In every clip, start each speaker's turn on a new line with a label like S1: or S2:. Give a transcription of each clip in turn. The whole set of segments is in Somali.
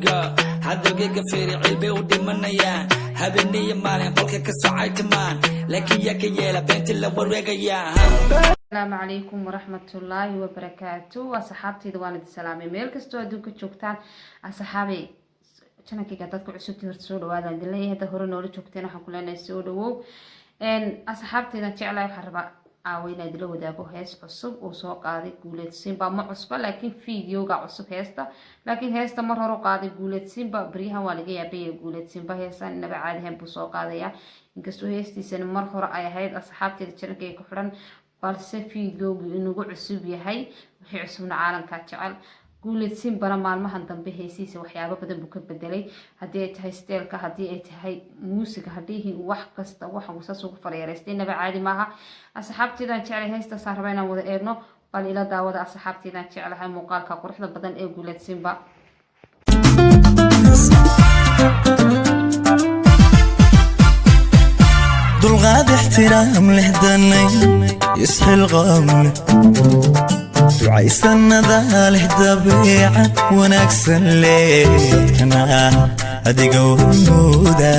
S1: go هذا الجيجا فيري علبي ودي منيان هبني مالين قولك كسعيت مان لكن يا كيلا بنت اللي ورقيا
S2: السلام عليكم ورحمة الله وبركاته وصحابتي دوان السلام ميل كستو ادونك جوجتان اصحابي channelkayga dadku cusubtii horta soo dhawaada dilay hada hore noola joogteen waxaan ku leenahay soo dhawow asxaabteeda jeclay waxa raba aawayna dilo wadaago hees cusub oo soo qaaday guuleed simba ma cusba laakiin fiidiyoga cusub heesta mar hore qaaday guuleed simba bariyahan waa laga yaabay guuleed simba heesan naba caadi ahaan buu soo qaadaya inkastoo heestiisana mar hore ay ahayd asxaabteeda channelkayga ku xiran balse fiidiyoogu inuu cusub yahay wixii cusubna caalamka jecel guuleed simbana maalmahan dambe heesiisa waxyaabo badan buu ka bedelay hadii ay tahay steelka hadii ay tahay muusiga hadii wax kasta waxa uu soo fareereystay naba caadi maaha asxaabteedan jecel heesta saarbayna wada eegno bal ila daawada asxaabteedan jecelahay muuqaalka quruxda badan ee guuleed simba
S3: dulqaad ixtiraam leh danay isxil qamle ducaysanna daalih dabiica wanaagsan leedkana adiga wnuuda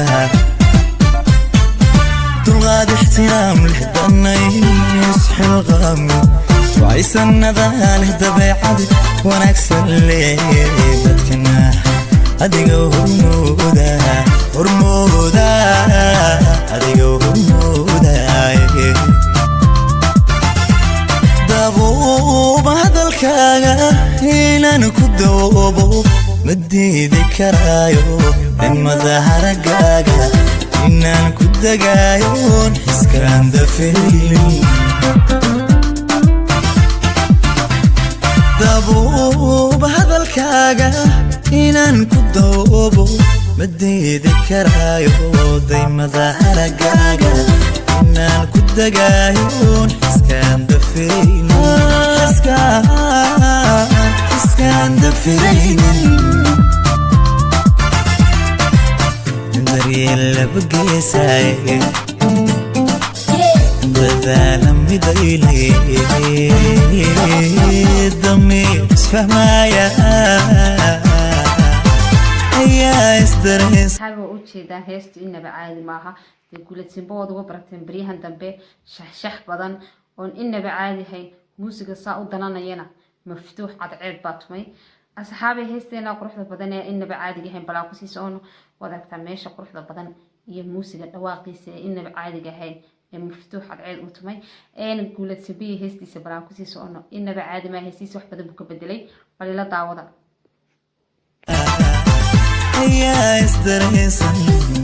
S3: dulqaad ixtiraam leh danay isxil qamle ducaysanna daalih dabiica wanaagsan leedkana adiga wnuuda hormooda adiga wnuuda dabuuba hadalkaaga inaan ku doobo ma diidi karaayo dhimada haragaaga inaan ku dagaayoon xiskaan dafaynin dabuuba hadalkaaga inaan ku doobo ma diidi karaayo daymada haragaaga inaan ku dagaayoon xiskaan dafaynin xiskaan dafaynin daryeel laba geesaaye dadaala midayle damiir isfahmaaya
S2: حاجة وجهي هيست إنه بعادي معها تقول تسيبوه وبرتين بريهن دمبه شح بدن وإن إنه بعادي هي موسيقى صاء ودنا ينا مفتوح قد عيد باطمي أصحابي هيستينا قروح بدن إنه بعادي جهين بلاقوسي سون وذاك تماشى قروح بدن هي موسيقى دواقيس إنه بعادي جهين مفتوح قد عيد باطمي إن قولت سبيه هيستي سبلاقوسي سون إنه بعادي ما هيستي صح بدن بكبدلي ولا تعوضه
S3: يا استرهيسن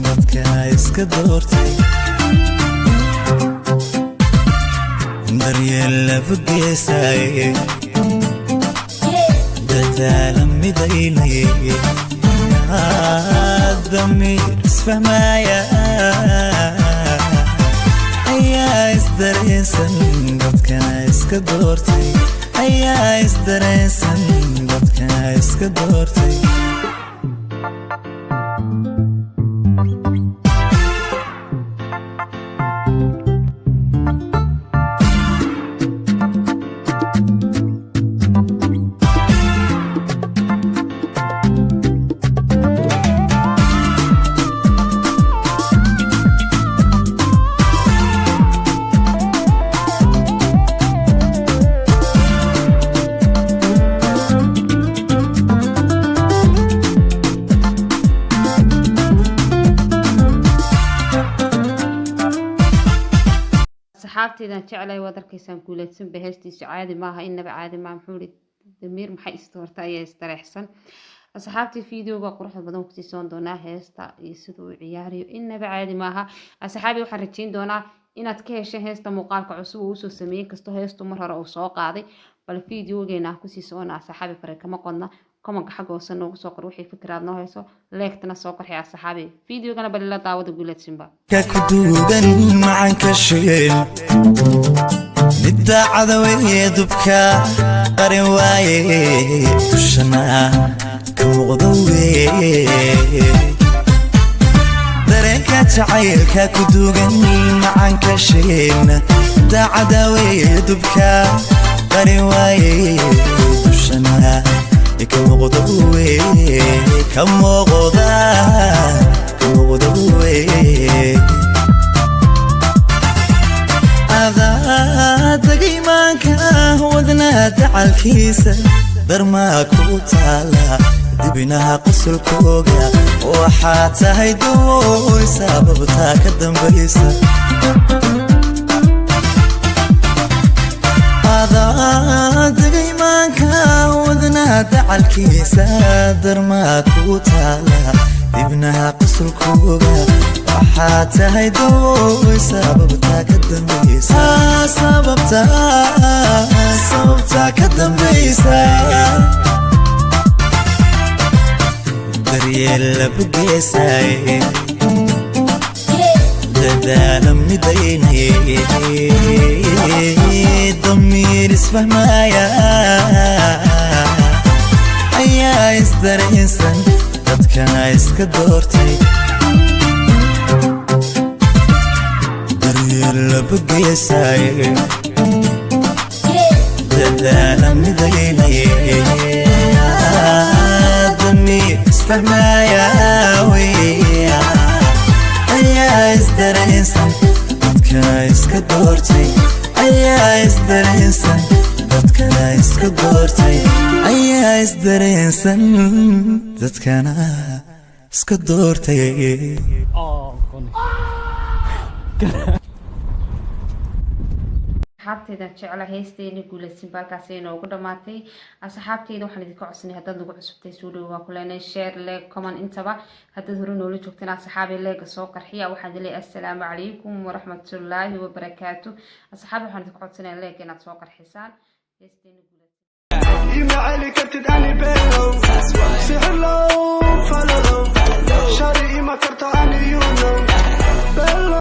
S3: dadka iska doortay daryeel laba geesaaye dadaala midayle damiir isfahmaaya ayaa isdareensan dadkana iska doortay ayaa isdareensan dadkana iska doortay
S2: asxaabteedan jeclay wadarkaysan guuleedsan bahaystiisa caadi maaha inaba caadi ma maxuuli damiir maxay istoorta ayaa istareexsan asxaabtii fiidiyooga quruxda badan ku soo doonaa heesta iyo sidoo uu ciyaariyo inaba caadi maaha asxaabi waxaan rajayn doonaa inaad ka heshay heesta muuqaalka cusub oo soo sameeyay kasto heestu mar hore uu soo qaaday bal fiidiyoogeena ku sii soona asxaabi fare kama qodna كمان كحاجة وصلنا وصوق روحي فكرة أنه هيسو ليكتنا سوق يا صحابي فيديو كنا بللا تعود قولت سيمبا
S3: ككدوبا معك الشيل ندى عذوي دبكا قرواي وشنا كمغضوي درينك تعيل ككدوبا معك الشيل ندى عذوي دبكا قرواي وشنا كمغضبوي كمغضبوي هذا دقيمانك ودنا دعالكيسة درما كوتالا دبناها قصر كوغا وحاتا هيدوي سببتا كدنبيسة هذا دقيمانك ودنا دعالكيسة درما كوتالا دبناها قصر كوغا وحاتا هيدوي سببتا كدنبيسة سببتا كدنبيسة دريال بقيساي دادا مديني ضمير اسفه مايا ايا يصدر انسان dadkana iska doortay daryeel baqeysay dadaala midaynay damiir isfahmaya wiya ayaa isdareensan dadkana iska doortay ayaa isdareensan dadkana iska doortay ayaa isdareensan dadkana iska doortay
S2: asxaabteyda jecla heesteeni guulaysin baalkaasi inoogu dhamaatay asxaabteyda waxaan idinka codsanay haddaad nagu cusubtay soo dhow waa ku leenay share like comment intaba haddaad hore noola joogteen asxaabi leega soo qarxiya waxaan idin leeyahay assalaamu calaykum waraxmatullaahi wabarakaatu asxaabi waxaan idinka codsanay leeg inaad soo qarxisaan heesteeni guulaysin